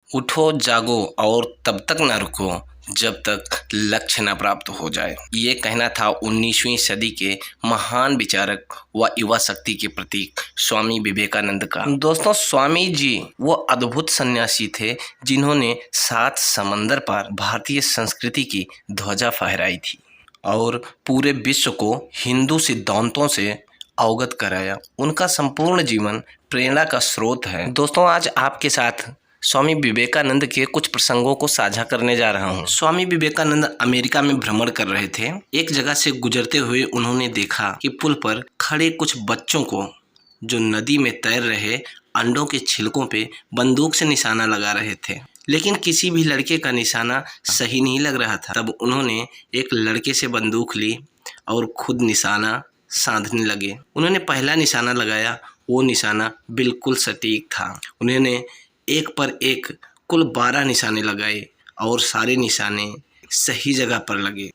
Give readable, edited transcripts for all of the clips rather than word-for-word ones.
उठो जागो और तब तक न रुको जब तक लक्ष्य न प्राप्त हो जाए। ये कहना था 19वीं सदी के महान विचारक व युवा शक्ति के प्रतीक स्वामी विवेकानंद का। दोस्तों, स्वामी जी वो अद्भुत सन्यासी थे जिन्होंने 7 समंदर पार भारतीय संस्कृति की ध्वजा फहराई थी और पूरे विश्व को हिंदू सिद्धांतों से अवगत कराया। उनका संपूर्ण जीवन प्रेरणा का स्रोत है। दोस्तों, आज आपके साथ स्वामी विवेकानंद के कुछ प्रसंगों को साझा करने जा रहा हूँ। स्वामी विवेकानंद अमेरिका में भ्रमण कर रहे थे। एक जगह से गुजरते हुए उन्होंने देखा कि पुल पर खड़े कुछ बच्चों को जो नदी में तैर रहे अंडों के छिलकों पे बंदूक से निशाना लगा रहे थे, लेकिन किसी भी लड़के का निशाना सही नहीं लग रहा था। तब उन्होंने एक लड़के से बंदूक ली और खुद निशाना साधने लगे। उन्होंने पहला निशाना लगाया, वो निशाना बिल्कुल सटीक था। उन्होंने एक पर एक कुल 12 निशाने लगाए और सारे निशाने सही जगह पर लगे।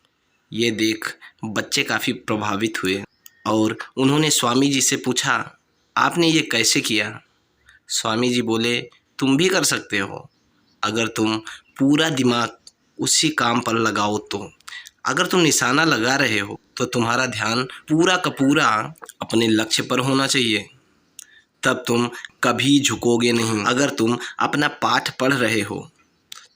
ये देख बच्चे काफ़ी प्रभावित हुए और उन्होंने स्वामी जी से पूछा, आपने ये कैसे किया? स्वामी जी बोले, तुम भी कर सकते हो अगर तुम पूरा दिमाग उसी काम पर लगाओ तो। अगर तुम निशाना लगा रहे हो तो तुम्हारा ध्यान पूरा का पूरा अपने लक्ष्य पर होना चाहिए, तब तुम कभी झुकोगे नहीं। अगर तुम अपना पाठ पढ़ रहे हो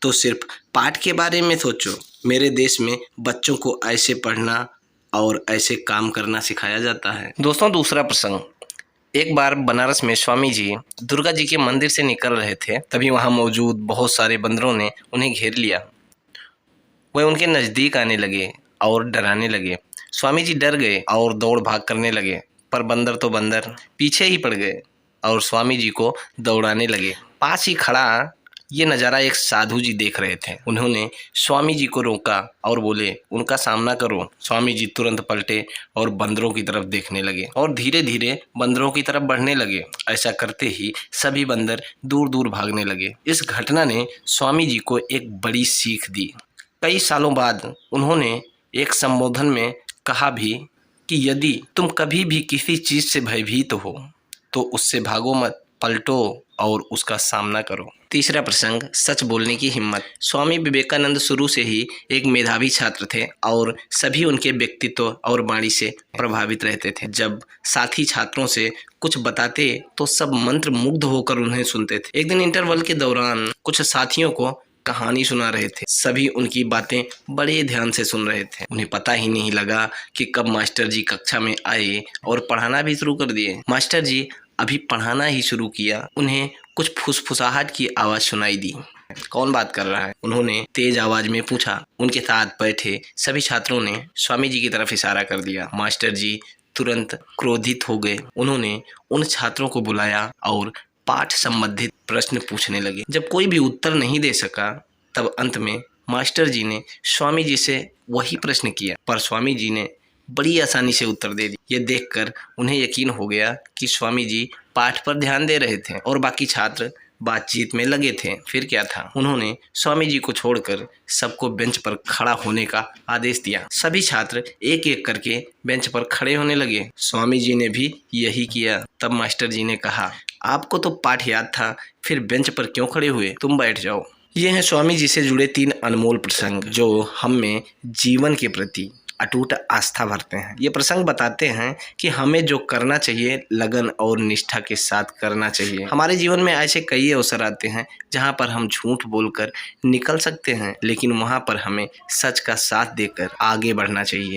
तो सिर्फ पाठ के बारे में सोचो। मेरे देश में बच्चों को ऐसे पढ़ना और ऐसे काम करना सिखाया जाता है। दोस्तों, दूसरा प्रसंग। एक बार बनारस में स्वामी जी दुर्गा जी के मंदिर से निकल रहे थे, तभी वहां मौजूद बहुत सारे बंदरों ने उन्हें घेर लिया। वह उनके नज़दीक आने लगे और डराने लगे। स्वामी जी डर गए और दौड़ भाग करने लगे, पर बंदर तो बंदर पीछे ही पड़ गए और स्वामी जी को दौड़ाने लगे। पास ही खड़ा ये नज़ारा एक साधु जी देख रहे थे। उन्होंने स्वामी जी को रोका और बोले, उनका सामना करो। स्वामी जी तुरंत पलटे और बंदरों की तरफ देखने लगे और धीरे धीरे बंदरों की तरफ बढ़ने लगे। ऐसा करते ही सभी बंदर दूर दूर भागने लगे। इस घटना ने स्वामी जी को एक बड़ी सीख दी। कई सालों बाद उन्होंने एक संबोधन में कहा भी कि यदि तुम कभी भी किसी चीज़ से भयभीत हो तो उससे भागो मत, पलटो और उसका सामना करो। तीसरा प्रसंग, सच बोलने की हिम्मत। स्वामी विवेकानंद शुरू से ही एक मेधावी छात्र थे और सभी उनके व्यक्तित्व और वाणी से प्रभावित रहते थे। जब साथी छात्रों से कुछ बताते तो सब मंत्र मुग्ध होकर उन्हें सुनते थे। एक दिन इंटरवल के दौरान कुछ साथियों को कहानी सुना रहे थे। सभी उनकी बातें बड़े ध्यान से सुन रहे थे। उन्हें पता ही नहीं लगा कि कब मास्टर जी कक्षा में आए और पढ़ाना भी शुरू कर दिए। मास्टर जी अभी पढ़ाना ही शुरू किया, उन्हें कुछ फुसफुसाहट की आवाज़ सुनाई दी। कौन बात कर रहा है? उन्होंने तेज आवाज में पूछा। उनके साथ बैठे सभी छात्रों ने स्वामी जी की तरफ इशारा कर दिया। मास्टर जी तुरंत क्रोधित हो गए। उन्होंने उन छात्रों को बुलाया और पाठ संबंधित प्रश्न पूछने लगे। जब कोई भी उत्तर नहीं दे सका, तब अंत में मास्टर जी ने स्वामी जी से वही प्रश्न किया, पर स्वामी जी ने बड़ी आसानी से उत्तर दे दिया। ये देखकर उन्हें यकीन हो गया कि स्वामी जी पाठ पर ध्यान दे रहे थे और बाकी छात्र बातचीत में लगे थे। फिर क्या था, उन्होंने स्वामी जी को छोड़कर सबको बेंच पर खड़ा होने का आदेश दिया। सभी छात्र एक एक करके बेंच पर खड़े होने लगे। स्वामी जी ने भी यही किया। तब मास्टर जी ने कहा, आपको तो पाठ याद था, फिर बेंच पर क्यों खड़े हुए? तुम बैठ जाओ। ये हैं स्वामी जी से जुड़े 3 अनमोल प्रसंग जो हम में जीवन के प्रति अटूट आस्था भरते हैं। ये प्रसंग बताते हैं कि हमें जो करना चाहिए लगन और निष्ठा के साथ करना चाहिए। हमारे जीवन में ऐसे कई अवसर आते हैं जहाँ पर हम झूठ बोलकर निकल सकते हैं, लेकिन वहाँ पर हमें सच का साथ देकर आगे बढ़ना चाहिए।